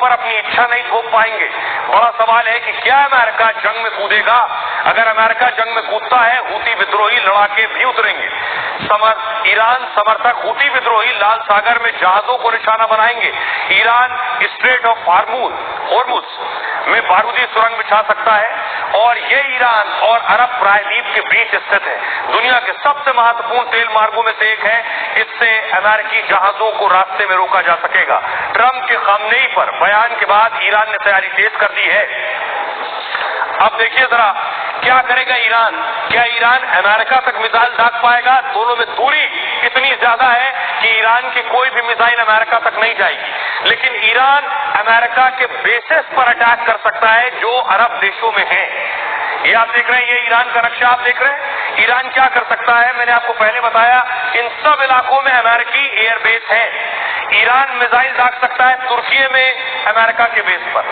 پر اپنی اچھا نہیں تھوپ پائیں گے۔ بڑا سوال ہے کہ کیا امریکہ جنگ میں کودے گا؟ اگر امریکہ جنگ میں کودتا ہے حوثی بدروہی لڑاکے بھی اتریں گے۔ ایران سمرتھک حوثی بدروہی لال ساگر میں جہازوں کو نشانہ بنائیں گے۔ ایران اسٹریٹ آف ہارمز میں بارودی سرنگ بچھا سکتا ہے اور یہ ایران اور عرب پرائیدیپ کے بیچ استھت ہے۔ دنیا کے سب سے مہتوپورن تیل مارگوں میں سے ایک ہے۔ اس سے امریکی جہازوں کو راستے میں روکا جا سکے گا۔ ٹرمپ کے خامنئی پر بیان کے بعد ایران نے تیاری تیز کر دی ہے۔ اب دیکھیے ذرا کیا کرے گا ایران؟ کیا ایران امریکہ تک میزائل داغ پائے گا؟ دونوں میں دوری اتنی زیادہ ہے کہ ایران کی کوئی بھی میزائل امریکہ تک نہیں جائے گی، لیکن ایران امریکہ کے بیسز پر اٹیک کر سکتا ہے جو عرب دیشوں میں ہیں۔ یہ آپ دیکھ رہے ہیں، یہ ایران کا نقشہ آپ دیکھ رہے ہیں۔ ایران کیا کر سکتا ہے؟ میں نے آپ کو پہلے بتایا، ان سب علاقوں میں امریکی ایئر بیس ہے۔ ایران میزائل داغ سکتا ہے ترکی میں امریکہ کے بیس پر۔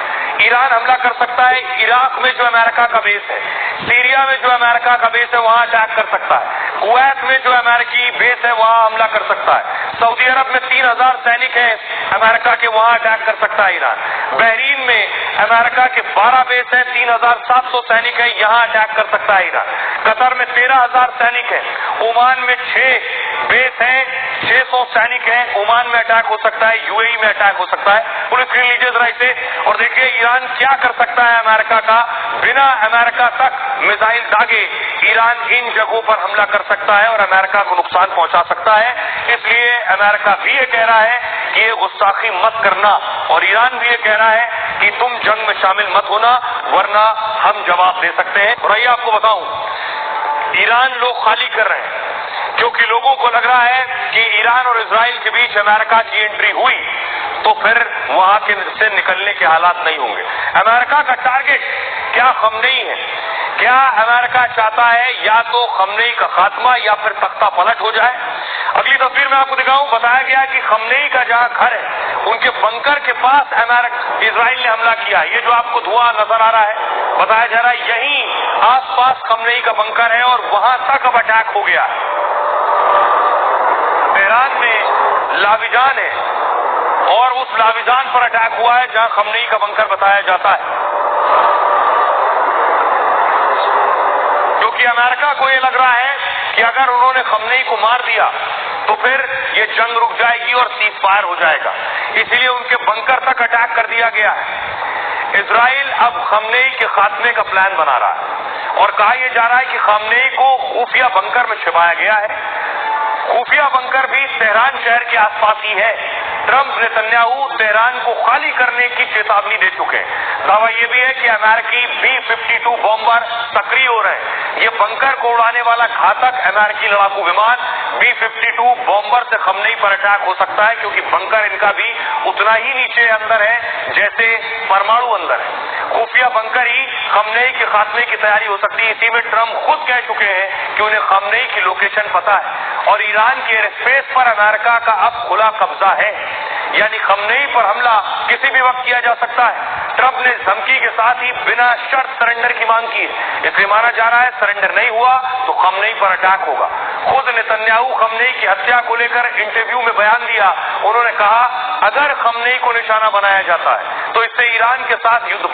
ایران حملہ کر سکتا ہے عراق میں جو امریکہ کا بیس ہے، سیریا میں جو امریکہ کا بیس ہے وہاں اٹیک کر سکتا ہے، کویت میں جو امریکی بیس ہے وہاں حملہ کر سکتا ہے، سعودی عرب میں 3000 سینک ہیں امریکہ کے، وہاں اٹیک کر سکتا ہے ایران، بحرین میں امریکہ کے 12 بیس ہیں، 3700 سینک ہیں، یہاں اٹیک کر سکتا ہے ایران، قطر میں 13000 سینک ہیں، عمان میں 6 بیس ہیں، 600 سینک ہیں، عمان میں اٹیک ہو سکتا ہے، یو اے ای میں اٹیک ہو سکتا ہے۔ پوری اسکرین لیجیے ذرا اسے اور دیکھیے ایران کیا کر سکتا ہے امریکہ کا، بنا امریکہ تک میزائل داغے ایران ان جگہوں پر حملہ کر سکتا ہے اور امریکہ کو نقصان پہنچا سکتا ہے۔ اس لیے امریکہ بھی یہ کہہ رہا ہے کہ یہ گستاخی مت کرنا، اور ایران بھی یہ کہہ رہا ہے کہ تم جنگ میں شامل مت ہونا ورنہ ہم جواب دے سکتے ہیں۔ اور آئیے آپ کو بتاؤں، ایران لوگ خالی کر رہے ہیں کیونکہ لوگوں کو لگ رہا ہے کہ ایران اور اسرائیل کے بیچ امریکہ کی انٹری ہوئی تو پھر وہاں سے نکلنے کے حالات نہیں ہوں گے۔ امریکہ کا ٹارگٹ کیا خامنئی ہے؟ کیا امریکہ چاہتا ہے یا تو خامنئی کا خاتمہ یا پھر تختہ پلٹ ہو جائے؟ اگلی تصویر میں آپ کو دکھاؤں، بتایا گیا کہ خامنئی کا جہاں گھر ہے ان کے بنکر کے پاس اسرائیل نے حملہ کیا۔ یہ جو آپ کو دھواں نظر آ رہا ہے، بتایا جا رہا ہے یہیں آس پاس خامنئی کا بنکر ہے اور وہاں تک اب اٹیک ہو گیا۔ تہران میں لاویجان ہے اور اس لاویجان پر اٹیک ہوا ہے جہاں خامنئی کا بنکر بتایا جاتا ہے، کیونکہ امریکہ کو یہ لگ رہا ہے کہ اگر انہوں نے خامنئی کو مار دیا تو پھر یہ جنگ رک جائے گی اور سیز فائر ہو جائے گا، اسی لیے ان کے بنکر تک اٹیک کر دیا گیا ہے۔ اسرائیل اب خامنئی کے خاتمے کا پلان بنا رہا ہے اور کہا یہ جا رہا ہے کہ خامنئی کو خفیہ بنکر میں چھپایا گیا ہے۔ خفیہ بنکر بھی تہران شہر کے آس پاس ہی ہے۔ ٹرمپ نتنیاہو تہران کو خالی کرنے کی چیتاونی دے چکے ہیں۔ دعویٰ یہ بھی ہے کہ امریکی B-52 بمبر سکری ہو رہے ہیں۔ یہ بنکر کو اڑانے والا گھاتک امریکی لڑاکو ومان B-52 بمبر سے خامنئی پر اٹیک ہو سکتا ہے، کیونکہ بنکر ان کا بھی اتنا ہی نیچے اندر ہے جیسے پرمانو اندر ہے۔ خفیہ بنکر ہی خامنئی کے خاتمے کی تیاری ہو سکتی ہے۔ اسی میں ٹرمپ خود کہہ چکے ہیں کہ انہیں خامنئی کی لوکیشن پتہ ہے اور ایران کے ایئر اسپیس پر امریکہ کا اب کھلا قبضہ ہے، یعنی خامنئی پر حملہ کسی بھی وقت کیا جا سکتا ہے۔ ٹرمپ نے دھمکی کے ساتھ ہی بنا شرط سرنڈر کی مانگ کی ہے، اس لیے مانا جا رہا ہے سرنڈر نہیں ہوا تو خامنئی پر اٹیک ہوگا۔ خود نتنیاہو خامنئی کی ہتیا کو لے کر انٹرویو میں بیان دیا، انہوں نے کہا اگر خامنئی کو نشانہ بنایا جاتا ہے تو اس سے ایران کے ساتھ یدھ